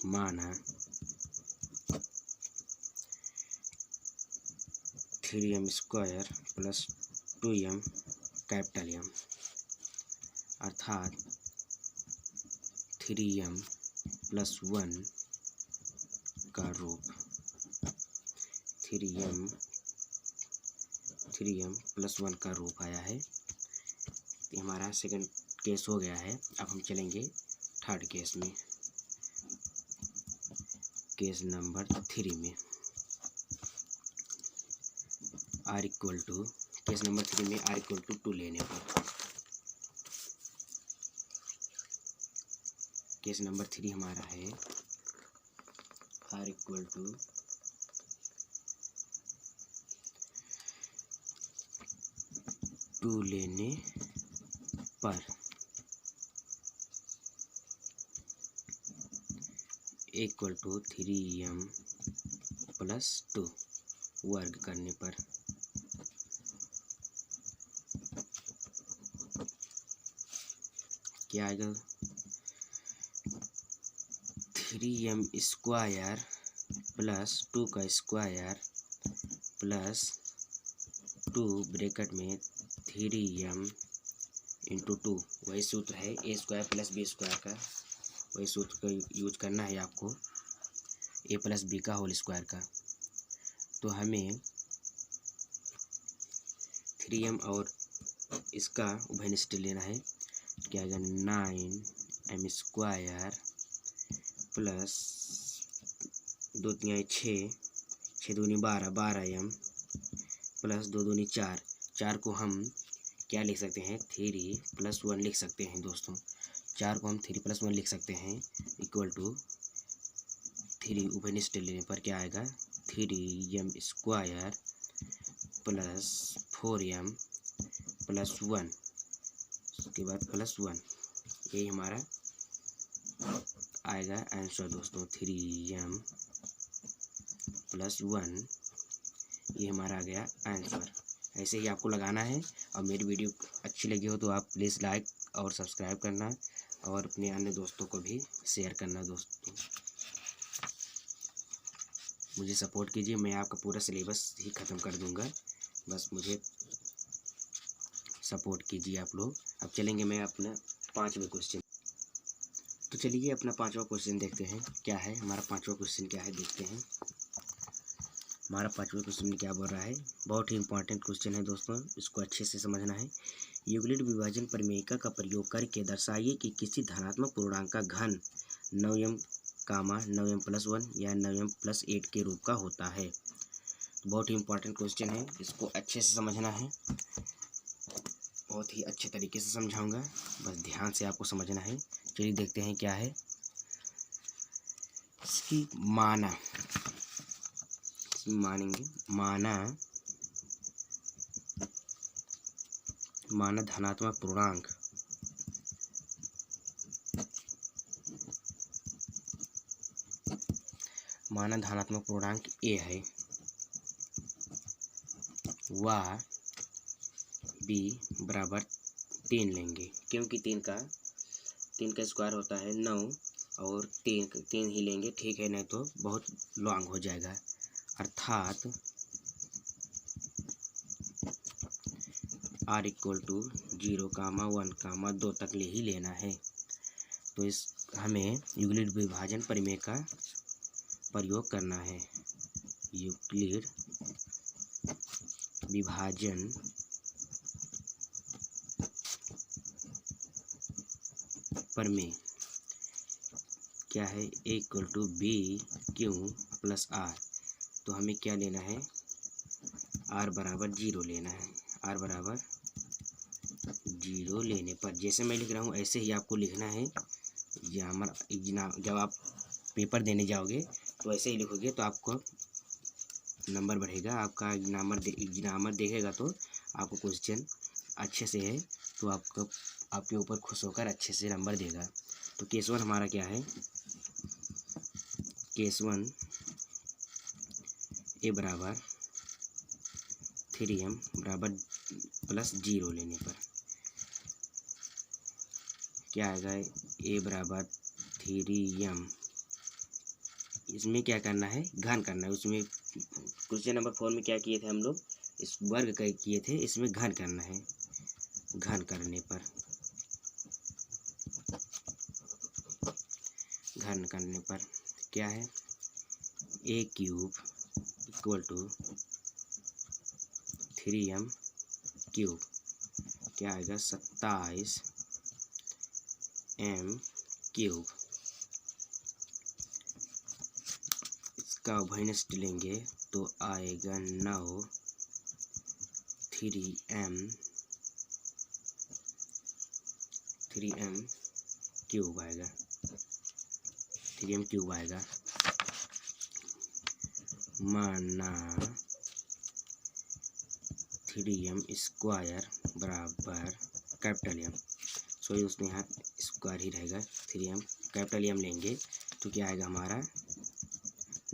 माना 3m square plus 2m capital M अर्थात 3m प्लस 1 का रूप। 3m प्लस 1 का रूप आया है। ये हमारा सेकंड केस हो गया है। अब हम चलेंगे थर्ड केस में, केस नंबर 3 में। r equal to, case number 3 में r इक्वल टू 2 लेने पर, केस नंबर 3 हमारा है r इक्वल टू 2 लेने पर इक्वल टू 3m प्लस 2 वर्ग करने पर क्या आएगा, 3m स्क्वायर प्लस 2 का स्क्वायर प्लस 2 ब्रैकेट में 3m इंटू 2, वही सूत्र है ए स्क्वायर प्लस बी स्क्वायर का, वही सूत्र का यूज करना है आपको, ए प्लस बी का होल स्क्वायर का। तो हमें 3m और इसका उभयनिष्ठ लेना है। क्या आएगा, 9m स्क्वायर प्लस 2 3 6 6 दूनी 12 12m प्लस 2 दूनी 4 4 को हम क्या लिख सकते हैं, 3 प्लस 1 लिख सकते हैं दोस्तों। 4 को हम 3 प्लस 1 लिख सकते हैं इक्वल टू 3 उभयनिष्ठ लेने पर क्या आएगा, 3m square plus 4m plus 1, उसके बाद प्लस 1, यही हमारा आएगा आंसर दोस्तों। 3m प्लस 1 ये हमारा आ गया आंसर। ऐसे ही आपको लगाना है। और मेरी वीडियो अच्छी लगी हो तो आप प्लीज़ लाइक और सब्सक्राइब करना और अपने अन्य दोस्तों को भी शेयर करना दोस्तों। मुझे सपोर्ट कीजिए, मैं आपका पूरा सिलेबस ही ख़त्म कर दूंगा, बस मुझे सपोर्ट कीजिए आप लोग। अब चलेंगे मैं अपना 5वें क्वेश्चन। तो चलिए अपना 5वां क्वेश्चन देखते हैं क्या है। हमारा 5वां क्वेश्चन क्या है देखते हैं। हमारा 5वें क्वेश्चन में क्या बोल रहा है, बहुत ही इंपॉर्टेंट क्वेश्चन है दोस्तों, इसको अच्छे से समझना है। यूक्लिड विभाजन प्रमेयिका का प्रयोग करके दर्शाइए कि किसी धनात्मक पूर्णांक का घन 9m 9m प्लस 1 या 9m प्लस 8 के रूप का होता है। बहुत ही इंपॉर्टेंट क्वेश्चन है, इसको अच्छे से समझना है। बहुत ही अच्छे तरीके से समझाऊंगा, बस ध्यान से आपको समझना है। चलिए देखते हैं क्या है। इसकी मानेंगे माना धनात्मक पूर्णांक a है, व b बराबर 3 लेंगे, क्योंकि 3 का स्क्वायर होता है 9 और 3 ही लेंगे, ठीक है, नहीं तो बहुत लॉन्ग हो जाएगा। अर्थात r इक्वल टू 0, 1, 2 तक ले ही लेना है। तो इस हमें यूक्लिड विभाजन प्रमेय का प्रयोग करना है। यूक्लिड विभाजन प्रमेय क्या है, A equal to B Q plus R. तो हमें क्या लेना है, आर बराबर 0 लेना है। आर बराबर 0 लेने पर जैसे मैं लिख रहा हूँ ऐसे ही आपको लिखना है। जब आप पेपर देने जाओगे तो ऐसे ही लिखोगे तो आपको नंबर बढ़ेगा। आपका एग्जामर देखेगा तो आपको क्वेश्चन अच्छे से है तो आपके ऊपर खुश होकर अच्छे से नंबर देगा। तो केस 1 हमारा क्या है, केस 1 ए बराबर 3m बराबर प्लस 0 लेने पर क्या आएगा, ए बराबर 3m। इसमें क्या करना है, घन करना है। उसमें क्वेश्चन नंबर 4 में क्या किए थे हम लोग, इस वर्ग किए थे, इसमें घन करना है। घन करने पर क्या है, A cube equal to 3m cube क्या आएगा, 27m क्यूब। इसका उभयनिष्ठ लेंगे तो आएगा 9 3m क्यूब आएगा, 3m क्यूब आएगा। माना 3m स्क्वायर बराबर कैपिटल एम, सॉरी उसमें यहाँ स्क्वायर ही रहेगा। 3m कैपिटल एम लेंगे तो क्या आएगा हमारा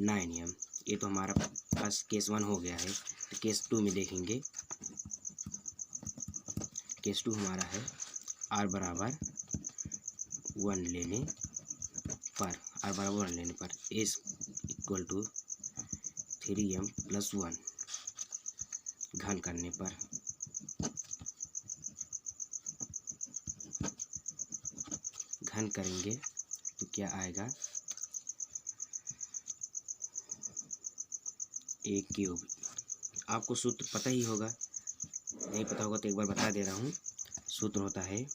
9m। ये तो हमारा पास केस 1 हो गया है। तो केस 2 में देखेंगे, केस 2 हमारा है आर बराबर 1 लेने पर S equal to 3m plus 1 घन करने पर घन करेंगे तो क्या आएगा, ए क्यूब। आपको सूत्र पता ही होगा, नहीं पता होगा तो एक बार बता दे रहा हूँ। सूत्र होता है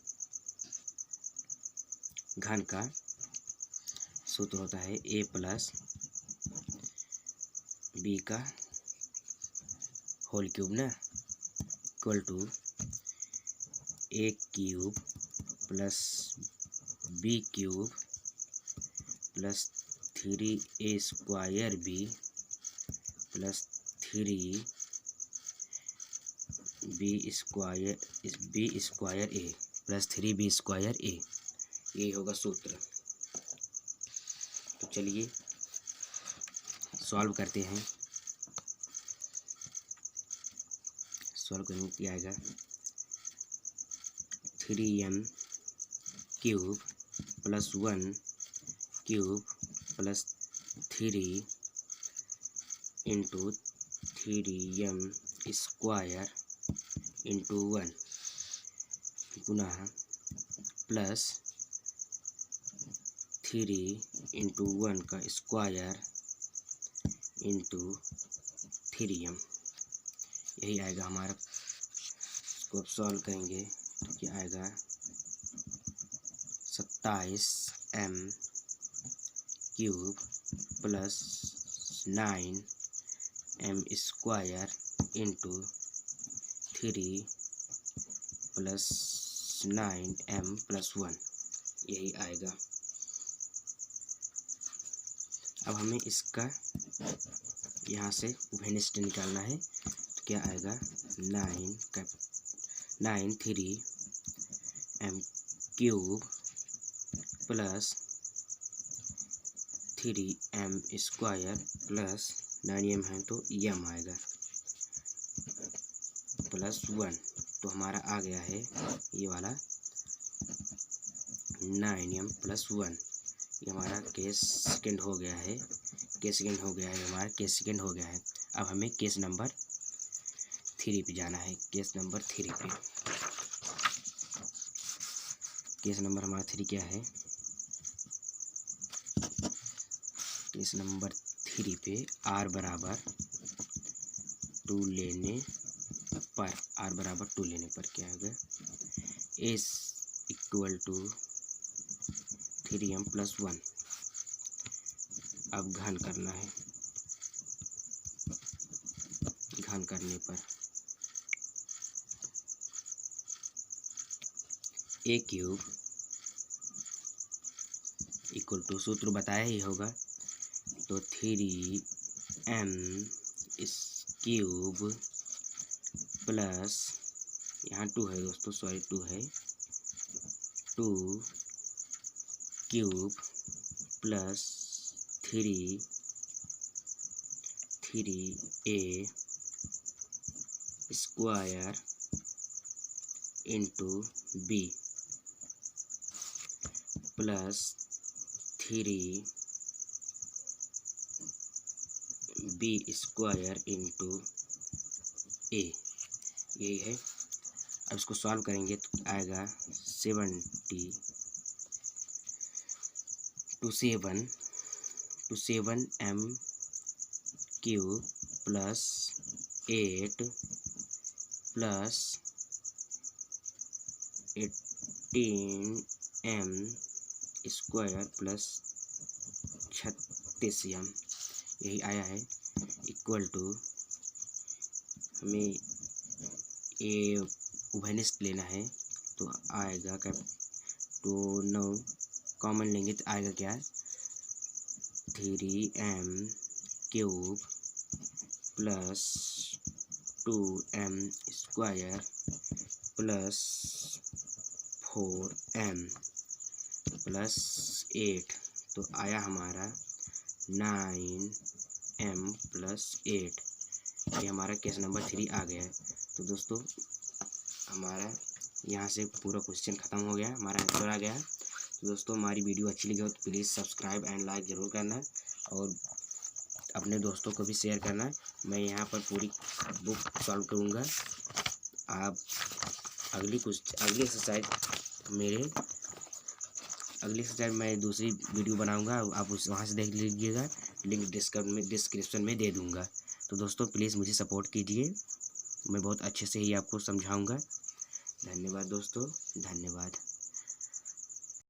घन का, सूत्र होता है ए प्लस बी का होल क्यूब ना, equal to A cube plus B cube plus 3a square B plus 3b square A plus 3b square A. यही होगा सूत्र। तो चलिए सॉल्व करते हैं। सॉल्व करेंगे क्या आएगा, 3m cube plus 1 cube plus 3 into 3m square into 1 पुनः प्लस 3 इंटू 1 का स्क्वायर इंटू 3m। यही आएगा हमारा। इसको अब सॉल्व करेंगे तो क्या आएगा, 27m cube plus 9m square into 3 plus 9m plus 1। यही आएगा। अब हमें इसका यहाँ से उभयनिष्ठ निकालना है तो क्या आएगा, 3m cube plus 3m square plus 9m है तो m आएगा प्लस 1। तो हमारा आ गया है ये वाला 9m प्लस 1। ये हमारा केस सेकेंड हो गया है, अब हमें केस नंबर 3 पे जाना है। केस नंबर 3 पे, केस नंबर हमारा 3 क्या है, केस नंबर 3 पे आर बराबर 2 लेने पर क्या होगा, S equal to 3m plus 1 अब घन करना है। घन करने पर a क्यूब इक्वल टू, सूत्र बताया ही होगा, तो 3m क्यूब प्लस, यहाँ 2 है दोस्तों, सॉरी 2 है, 2 cube plus 3a square into b plus 3b square into a, यही है। अब इसको सॉल्व करेंगे तो आएगा 7m cube plus 8 plus 18m square plus 36m, यही आया है, इक्वल टू, हमें ये उभयनिष्ठ लेना है तो आएगा क्या, तो 9 कॉमन लेंगे तो आएगा क्या, 3m cube plus 2m square plus 4m plus 8, तो आया हमारा 9m प्लस 8, ये हमारा केस नंबर 3 आ गया है। तो दोस्तों हमारा यहाँ से पूरा क्वेश्चन ख़त्म हो गया, हमारा आंसर आ गया। तो दोस्तों हमारी वीडियो अच्छी लगी हो तो प्लीज़ सब्सक्राइब एंड लाइक ज़रूर करना और अपने दोस्तों को भी शेयर करना। मैं यहाँ पर पूरी बुक सॉल्व करूँगा। आप अगली एक्सरसाइज मैं दूसरी वीडियो बनाऊँगा, आप वहाँ से देख लीजिएगा, लिंक डिस्क्रिप्शन में दे दूँगा। तो दोस्तों प्लीज़ मुझे सपोर्ट कीजिए, मैं बहुत अच्छे से ही आपको समझाऊँगा। धन्यवाद दोस्तों, धन्यवाद।